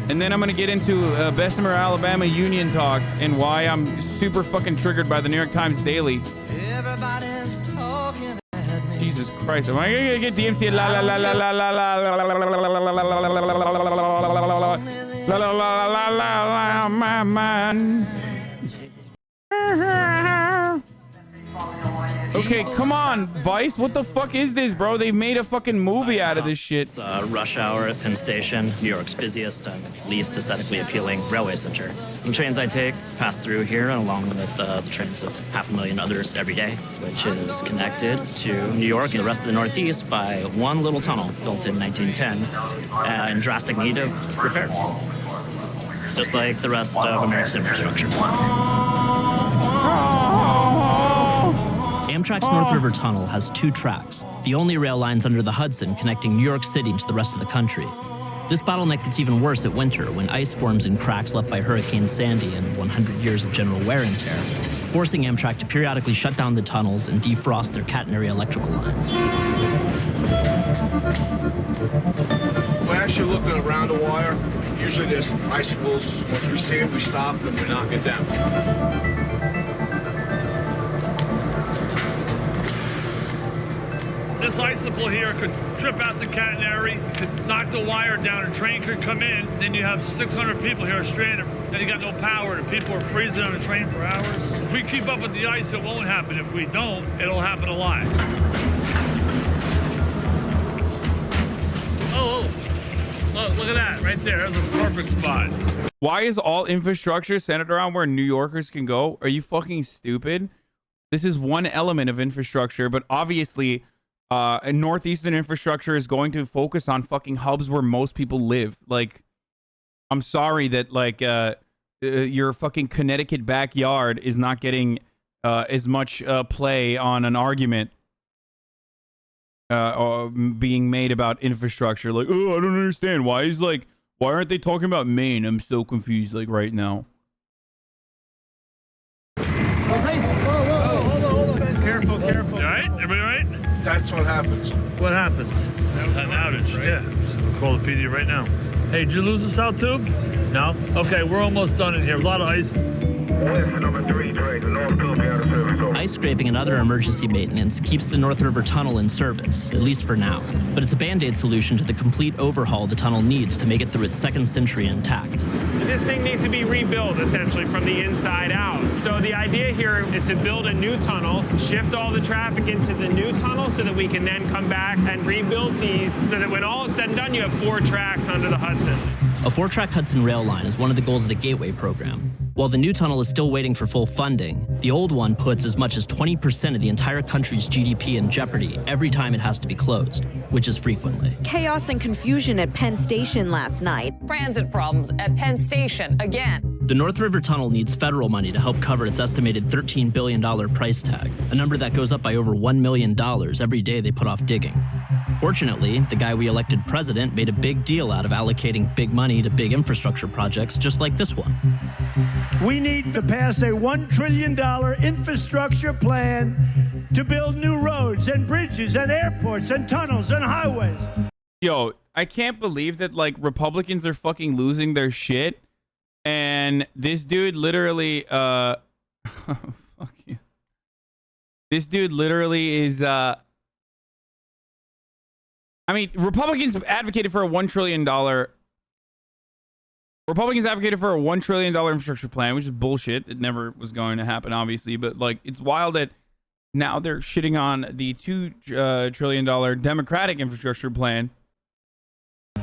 And then I'm going to get into Bessemer, Alabama union talks and why I'm super fucking triggered by the New York Times Daily. Everybody's talking at me. Jesus Christ. Am I going to get DMC? La la la la la la la la la la la my man. Okay, come on, Vice. What the fuck is this, bro? They made a fucking movie out of this shit. It's rush hour at Penn Station, New York's busiest and least aesthetically appealing railway center. The trains I take pass through here, along with the trains of 500,000 others every day, which is connected to New York and the rest of the Northeast by one little tunnel built in 1910 in drastic need of repair, just like the rest of America's infrastructure. Amtrak's North River Tunnel has 2 tracks, the only rail lines under the Hudson connecting New York City to the rest of the country. This bottleneck gets even worse at winter when ice forms in cracks left by Hurricane Sandy and 100 years of general wear and tear, forcing Amtrak to periodically shut down the tunnels and defrost their catenary electrical lines. We're actually looking around the wire. Usually there's icicles. Once we see them, we stop and we knock it down. This icicle here could trip out the catenary, could knock the wire down, a train could come in, then you have 600 people here stranded, then you got no power, and people are freezing on the train for hours. If we keep up with the ice, it won't happen. If we don't, it'll happen a lot. Oh, look at that, right there. That's a perfect spot. Why is all infrastructure centered around where New Yorkers can go? Are you fucking stupid? This is one element of infrastructure, but obviously Northeastern infrastructure is going to focus on fucking hubs where most people live. Like, I'm sorry that like your fucking Connecticut backyard is not getting as much play on an argument being made about infrastructure. Like, oh, I don't understand. Why aren't they talking about Maine? I'm so confused like right now. Hold on, guys. Careful. You all right? Everybody all right? That's what happens. What happens? An outage, right? Yeah. Call the PD right now. Hey, did you lose the south tube? No? Okay, we're almost done in here. A lot of ice. Ice scraping and other emergency maintenance keeps the North River Tunnel in service, at least for now. But it's a band-aid solution to the complete overhaul the tunnel needs to make it through its second century intact. This thing needs to be rebuilt, essentially, from the inside out. So the idea here is to build a new tunnel, shift all the traffic into the new tunnel so that we can then come back and rebuild these so that when all is said and done, you have 4 tracks under the Hudson. A 4-track Hudson rail line is one of the goals of the Gateway program. While the new tunnel is still waiting for full funding, the old one puts as much as 20% of the entire country's GDP in jeopardy every time it has to be closed, which is frequently. Chaos and confusion at Penn Station last night. Transit problems at Penn Station again. The North River Tunnel needs federal money to help cover its estimated $13 billion price tag, a number that goes up by over $1 million every day they put off digging. Fortunately, the guy we elected president made a big deal out of allocating big money to big infrastructure projects just like this one. We need to pass a $1 trillion infrastructure plan to build new roads and bridges and airports and tunnels and highways. Yo, I can't believe that like Republicans are fucking losing their shit. And this dude literally, fuck you. This dude literally is, I mean, Republicans advocated for a $1 trillion infrastructure plan, which is bullshit. It never was going to happen, obviously. But like, it's wild that now they're shitting on the $2 trillion Democratic infrastructure plan.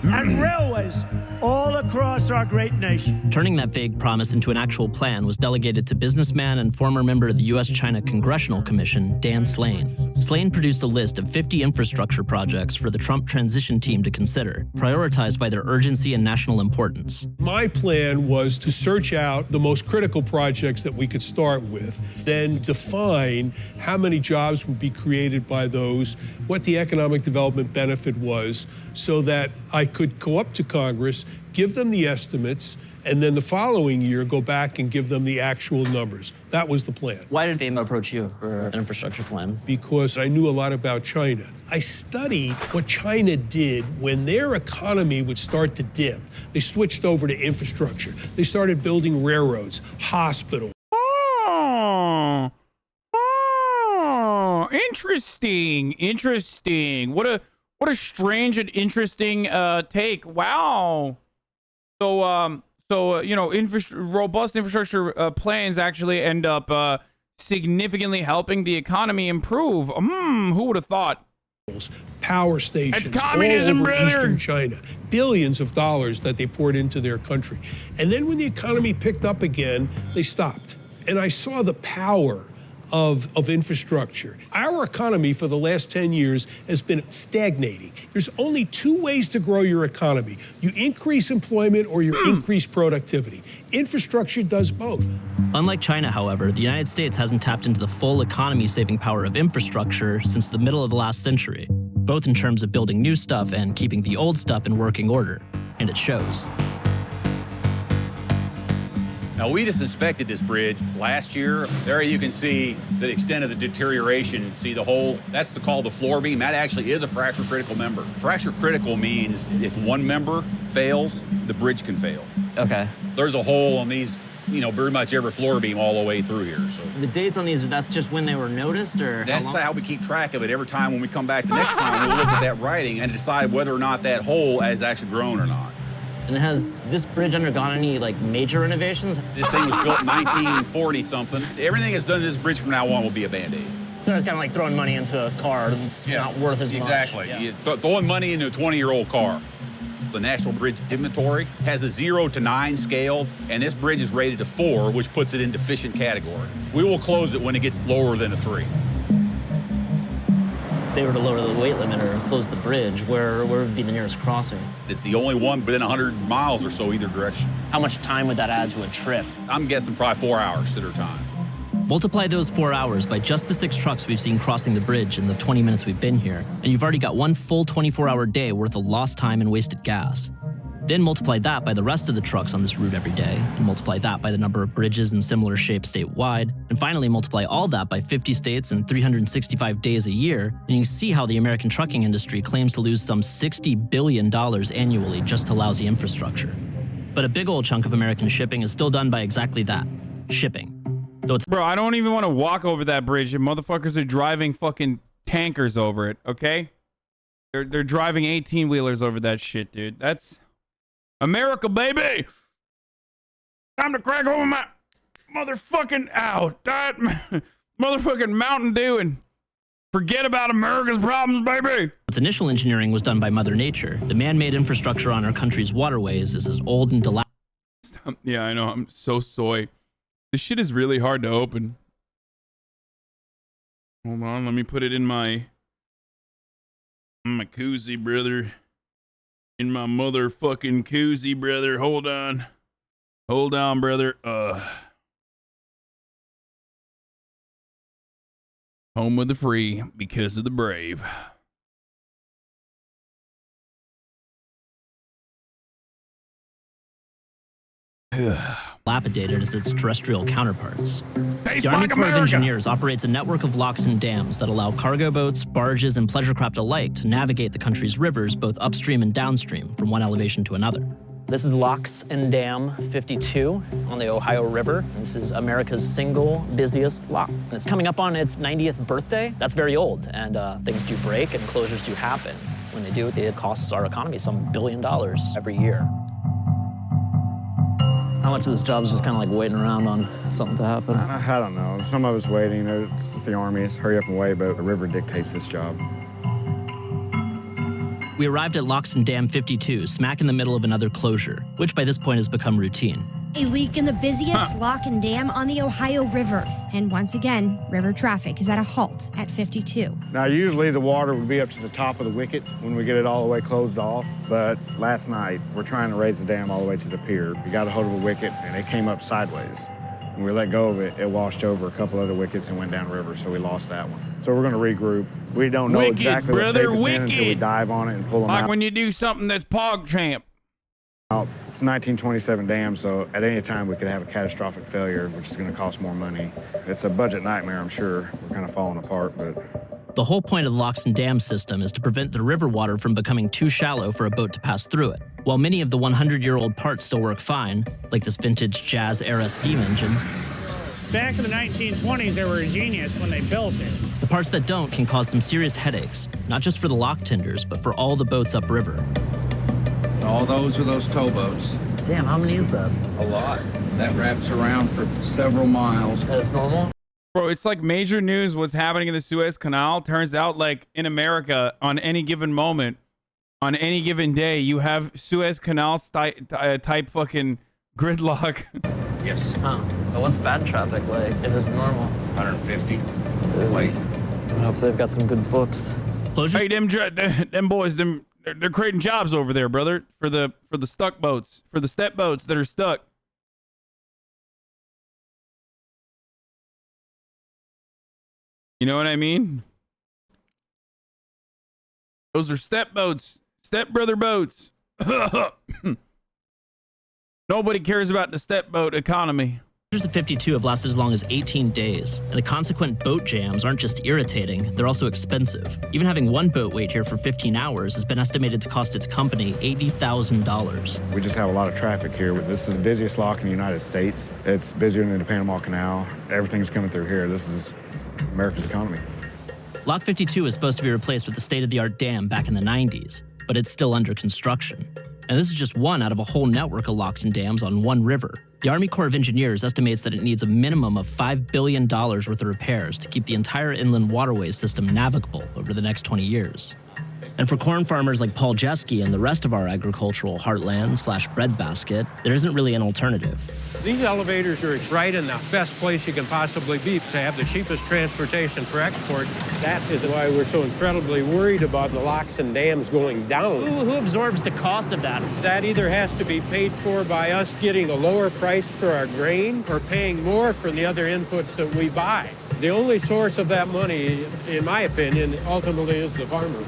And railways all across our great nation. Turning that vague promise into an actual plan was delegated to businessman and former member of the U.S.-China Congressional Commission, Dan Slane. Slane produced a list of 50 infrastructure projects for the Trump transition team to consider, prioritized by their urgency and national importance. My plan was to search out the most critical projects that we could start with, then define how many jobs would be created by those, what the economic development benefit was, so that I could go up to Congress, give them the estimates, and then the following year go back and give them the actual numbers. That was the plan. Why did FEMA approach you for an infrastructure plan? Because I knew a lot about China. I studied what China did when their economy would start to dip. They switched over to infrastructure. They started building railroads, hospitals. Oh, interesting. What a strange and interesting take. Wow. So robust infrastructure plans actually end up significantly helping the economy improve. Who would have thought? Power stations It's communism, all over brother. Eastern China. Billions of dollars that they poured into their country. And then when the economy picked up again, they stopped. And I saw the power of infrastructure. Our economy for the last 10 years has been stagnating. There's only two ways to grow your economy. You increase employment or you increase productivity. Infrastructure does both. Unlike China, however, the United States hasn't tapped into the full economy-saving power of infrastructure since the middle of the last century, both in terms of building new stuff and keeping the old stuff in working order. And it shows. Now, we just inspected this bridge last year. There you can see the extent of the deterioration. See the hole? That's called the floor beam. That actually is a fracture critical member. Fracture critical means if one member fails, the bridge can fail. Okay. There's a hole on these, pretty much every floor beam all the way through here. So The dates on these, that's just when they were noticed, or that's how we keep track of it. Every time when we come back the next time, we'll look at that writing and decide whether or not that hole has actually grown or not. And has this bridge undergone any major renovations? This thing was built in 1940 something. Everything that's done to this bridge from now on will be a Band-Aid. So it's kind of like throwing money into a car that's not worth as much. Exactly. Throwing money into a 20-year-old car. The National Bridge Inventory has a 0 to 9 scale, and this bridge is rated to 4, which puts it in deficient category. We will close it when it gets lower than a 3. If they were to lower the weight limiter and close the bridge, where would be the nearest crossing? It's the only one within 100 miles or so either direction. How much time would that add to a trip? I'm guessing probably 4 hours at a time. Multiply those 4 hours by just the 6 trucks we've seen crossing the bridge in the 20 minutes we've been here, and you've already got one full 24-hour day worth of lost time and wasted gas. Then multiply that by the rest of the trucks on this route every day, and multiply that by the number of bridges in similar shape statewide, and finally multiply all that by 50 states and 365 days a year, and you can see how the American trucking industry claims to lose some $60 billion annually just to lousy infrastructure. But a big old chunk of American shipping is still done by exactly that, shipping. Bro, I don't even want to walk over that bridge. And motherfuckers are driving fucking tankers over it, okay? They're driving 18-wheelers over that shit, dude. That's America, baby! Time to crack over my motherfucking that motherfucking Mountain Dew and forget about America's problems, baby! Its initial engineering was done by Mother Nature. The man-made infrastructure on our country's waterways is as old and dilapidated. Yeah, I know. I'm so soy. This shit is really hard to open. Hold on, let me put it in my koozie, brother. In my motherfucking koozie, brother. Hold on. Hold on, brother. Home of the free because of the brave. Dilapidated as its terrestrial counterparts. Tastes The Army like Corps of America. Engineers operates a network of locks and dams that allow cargo boats, barges, and pleasure craft alike to navigate the country's rivers both upstream and downstream from one elevation to another. This is Locks and Dam 52 on the Ohio River. This is America's single busiest lock. And it's coming up on its 90th birthday. That's very old, and things do break and closures do happen. When they do, it costs our economy some $1 billion every year. How much of this job is just kind of like waiting around on something to happen? I don't know. Some of it's waiting. It's the Army. It's hurry up and wait, but the river dictates this job. We arrived at Locks and Dam 52, smack in the middle of another closure, which by this point has become routine. A leak in the busiest lock and dam on the Ohio River. And once again, river traffic is at a halt at 52. Now, usually the water would be up to the top of the wickets when we get it all the way closed off. But last night, we're trying to raise the dam all the way to the pier. We got a hold of a wicket, and it came up sideways. When we let go of it, it washed over a couple other wickets and went downriver, so we lost that one. So we're going to regroup. We don't know exactly what shape it's in until we dive on it and pull them like out. when you do something that's pog champ. It's a 1927 dam, so at any time we could have a catastrophic failure, which is going to cost more money. It's a budget nightmare, I'm sure. We're kind of falling apart, but... The whole point of the locks and dams system is to prevent the river water from becoming too shallow for a boat to pass through it. While many of the 100-year-old parts still work fine, like this vintage Jazz-era steam engine, back in the 1920s, they were a genius when they built it. the parts that don't can cause some serious headaches, not just for the lock tenders, but for all the boats upriver. All those are those towboats. Damn, how many is that? A lot. That wraps around for several miles. That's normal? Bro, it's like major news what's happening in the Suez Canal. Turns out, like, in America, on any given moment, on any given day, you have Suez Canal type fucking gridlock. Yes. Huh. But what's bad traffic like, if this is normal? 150. Wait. I hope they've got some good books. Hey, them boys, they're creating jobs over there, brother, for the stuck boats, for the step boats that are stuck. You know what I mean? Those are step boats, step brother boats. Nobody cares about the step boat economy. Cruisers of 52 have lasted as long as 18 days, and the consequent boat jams aren't just irritating, they're also expensive. Even having one boat wait here for 15 hours has been estimated to cost its company $80,000. We just have a lot of traffic here. This is the busiest lock in the United States. It's busier than the Panama Canal. Everything's coming through here. This is America's economy. Lock 52 is supposed to be replaced with a state-of-the-art dam back in the 90s, but it's still under construction. And this is just one out of a whole network of locks and dams on one river. The Army Corps of Engineers estimates that it needs a minimum of $5 billion worth of repairs to keep the entire inland waterways system navigable over the next 20 years. And for corn farmers like Paul Jeske and the rest of our agricultural heartland/breadbasket, there isn't really an alternative. These elevators are right in the best place you can possibly be to have the cheapest transportation for export. That is why we're so incredibly worried about the locks and dams going down. Who absorbs the cost of that? That either has to be paid for by us getting a lower price for our grain or paying more for the other inputs that we buy. The only source of that money, in my opinion, ultimately is the farmer.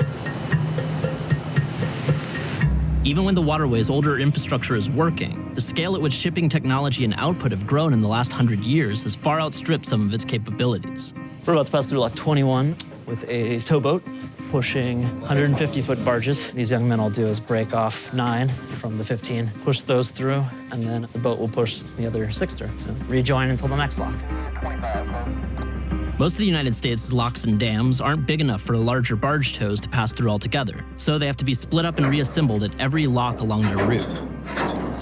Even when the waterway's older infrastructure is working, the scale at which shipping technology and output have grown in the last 100 years has far outstripped some of its capabilities. We're about to pass through Lock 21 with a towboat pushing 150-foot barges. These young men will do is break off 9 from the 15, push those through, and then the boat will push the other 6 through. Rejoin until the next lock. Most of the United States' locks and dams aren't big enough for larger barge tows to pass through altogether, so they have to be split up and reassembled at every lock along their route.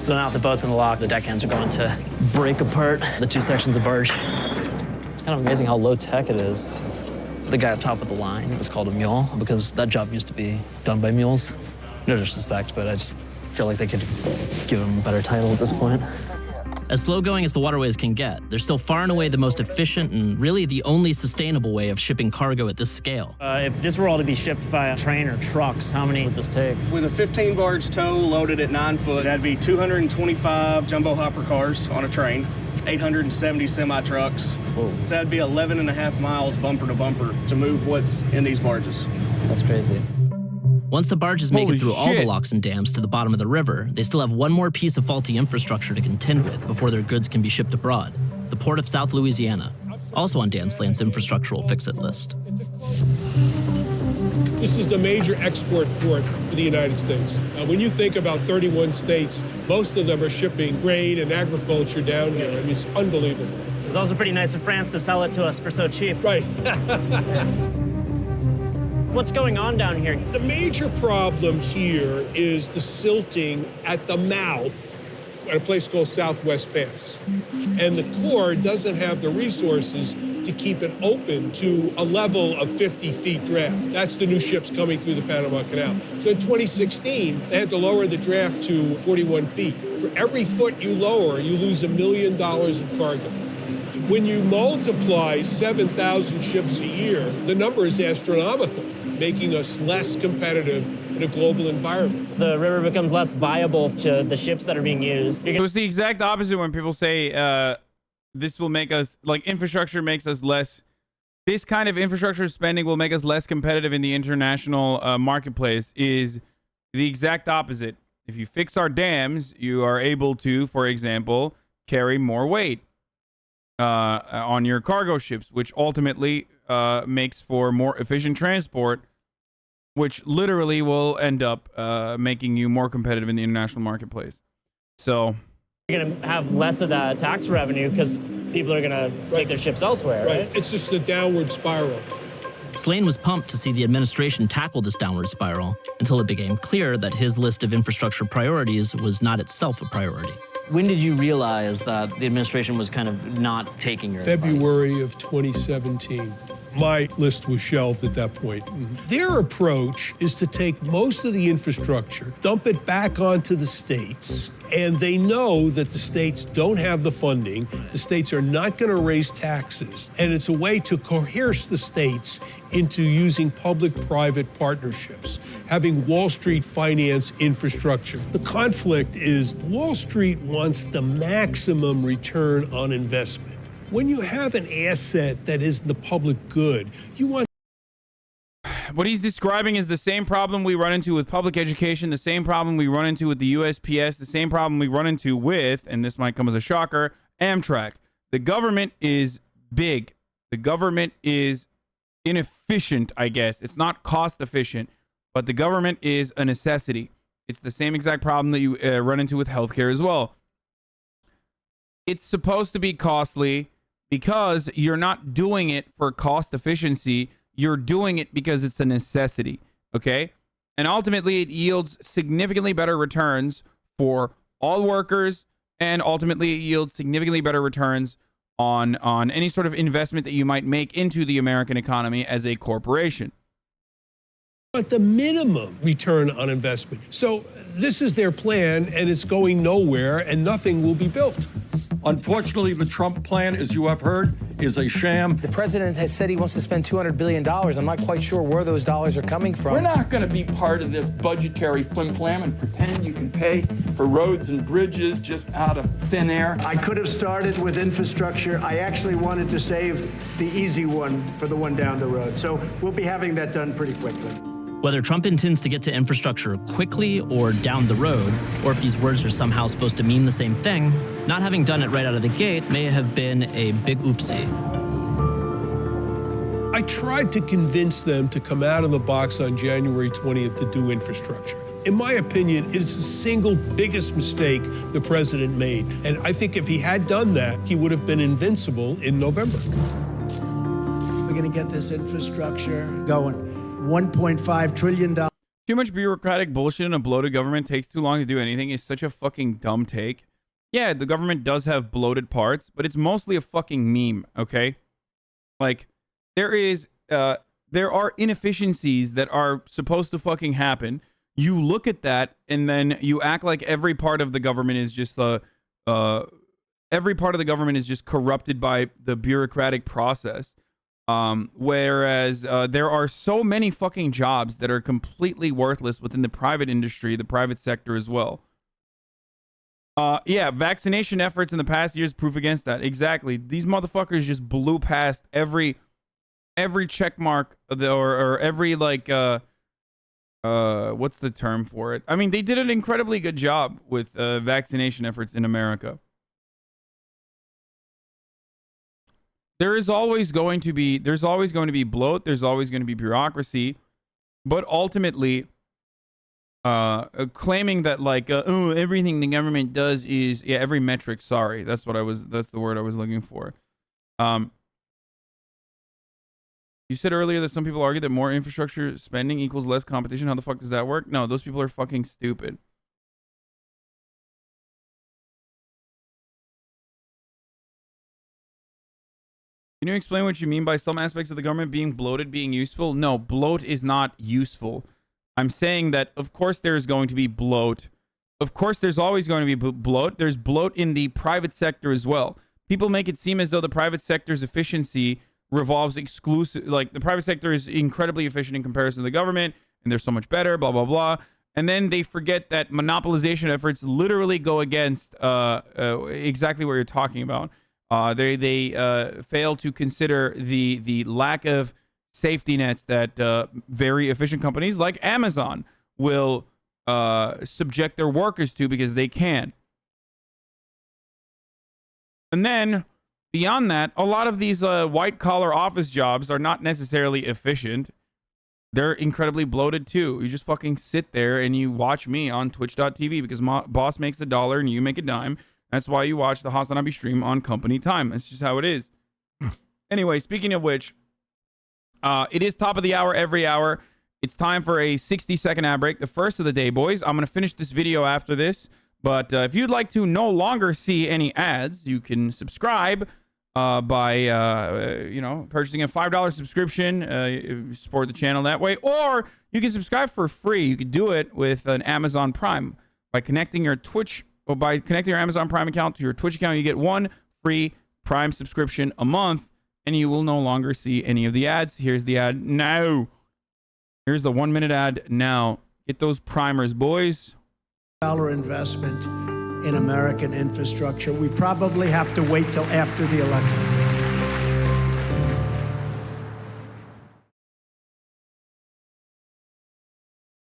So now with the boats in the lock, the deckhands are going to break apart the 2 sections of barge. It's kind of amazing how low tech it is. The guy up top of the line is called a mule because that job used to be done by mules. No disrespect, but I just feel like they could give him a better title at this point. As slow-going as the waterways can get, they're still far and away the most efficient and really the only sustainable way of shipping cargo at this scale. If this were all to be shipped by a train or trucks, how many would this take? With a 15-barge tow loaded at 9 foot, that'd be 225 jumbo hopper cars on a train, 870 semi-trucks. So that'd be 11 and a half miles bumper to bumper to move what's in these barges. That's crazy. Once the barges make Holy it through all shit. the locks and dams to the bottom of the river, they still have one more piece of faulty infrastructure to contend with before their goods can be shipped abroad: the Port of South Louisiana, also on Dan Slane's infrastructural fix-it list. This is the major export port for the United States. When you think about 31 states, most of them are shipping grain and agriculture down here. I mean, it's unbelievable. It's also pretty nice of France to sell it to us for so cheap. Right. What's going on down here? The major problem here is the silting at the mouth at a place called Southwest Pass. And the Corps doesn't have the resources to keep it open to a level of 50 feet draft. That's the new ships coming through the Panama Canal. So in 2016, they had to lower the draft to 41 feet. For every foot you lower, you lose $1 million of cargo. When you multiply 7,000 ships a year, the number is astronomical, making us less competitive in a global environment. The river becomes less viable to the ships that are being used. So it's the exact opposite when people say this will make us, like, infrastructure makes us less. This kind of infrastructure spending will make us less competitive in the international marketplace is the exact opposite. If you fix our dams, you are able to, for example, carry more weight on your cargo ships, which ultimately makes for more efficient transport, which literally will end up making you more competitive in the international marketplace. So You're going to have less of that tax revenue because people are going to take their ships elsewhere, right? It's just a downward spiral. Slane was pumped to see the administration tackle this downward spiral until it became clear that his list of infrastructure priorities was not itself a priority. When did you realize that the administration was kind of not taking your advice? February of 2017. My list was shelved at that point. Their approach is to take most of the infrastructure, dump it back onto the states, and they know that the states don't have the funding. The states are not going to raise taxes, and it's a way to coerce the states into using public-private partnerships, having Wall Street finance infrastructure. The conflict is Wall Street wants the maximum return on investment. When you have an asset that is the public good, you want... What he's describing is the same problem we run into with public education, the same problem we run into with the USPS, the same problem we run into with, and this might come as a shocker, Amtrak. The government is big. The government is inefficient, I guess. It's not cost efficient, but the government is a necessity. It's the same exact problem that you run into with healthcare as well. It's supposed to be costly because you're not doing it for cost efficiency. You're doing it because it's a necessity, okay? And ultimately, it yields significantly better returns for all workers, and ultimately, it yields significantly better returns on any sort of investment that you might make into the American economy as a corporation. But the minimum return on investment. So this is their plan, and it's going nowhere, and nothing will be built. Unfortunately, the Trump plan, as you have heard, is a sham. The president has said he wants to spend $200 billion. I'm not quite sure where those dollars are coming from. We're not going to be part of this budgetary flim-flam and pretend you can pay for roads and bridges just out of thin air. I could have started with infrastructure. I actually wanted to save the easy one for the one down the road. So we'll be having that done pretty quickly. Whether Trump intends to get to infrastructure quickly or down the road, or if these words are somehow supposed to mean the same thing, not having done it right out of the gate may have been a big oopsie. I tried to convince them to come out of the box on January 20th to do infrastructure. In my opinion, it is the single biggest mistake the president made. And I think if he had done that, he would have been invincible in November. We're going to get this infrastructure going. $1.5 trillion. Too much bureaucratic bullshit in a bloated government takes too long to do anything is such a fucking dumb take. Yeah, the government does have bloated parts, but it's mostly a fucking meme, okay? Like, there are inefficiencies that are supposed to fucking happen. You look at that, and then you act like every part of the government is just corrupted by the bureaucratic process. Whereas there are so many fucking jobs that are completely worthless within the private industry, the private sector as well. Yeah, vaccination efforts in the past years proof against that. Exactly. These motherfuckers just blew past every check mark or every like what's the term for it? I mean, they did an incredibly good job with vaccination efforts in America. There's always going to be bloat. There's always going to be bureaucracy, but ultimately, claiming that like everything the government does is every metric. Sorry, that's the word I was looking for. You said earlier that some people argue that more infrastructure spending equals less competition. How the fuck does that work? No, those people are fucking stupid. Can you explain what you mean by some aspects of the government being bloated being useful? No, bloat is not useful. I'm saying that, of course, there's going to be bloat. Of course, there's always going to be bloat. There's bloat in the private sector as well. People make it seem as though the private sector's efficiency revolves exclusive, like the private sector is incredibly efficient in comparison to the government, and they're so much better, blah, blah, blah. And then they forget that monopolization efforts literally go against exactly what you're talking about. They fail to consider the lack of safety nets that very efficient companies like Amazon will subject their workers to because they can. And then beyond that, a lot of these white collar office jobs are not necessarily efficient. They're incredibly bloated too. You just fucking sit there and you watch me on twitch.tv because my boss makes $1 and you make a dime. That's why you watch the HasanAbi stream on company time. That's just how it is. Anyway, speaking of which, it is top of the hour every hour. It's time for a 60-second ad break, the first of the day, boys. I'm going to finish this video after this. But if you'd like to no longer see any ads, you can subscribe by purchasing a $5 subscription, support the channel that way, or you can subscribe for free. You could do it with an Amazon Prime by connecting your Amazon Prime account to your Twitch account. You get one free Prime subscription a month, and you will no longer see any of the ads. Here's the ad now. Here's the 1 minute ad now. Get those primers, boys. Investment in American infrastructure. We probably have to wait till after the election.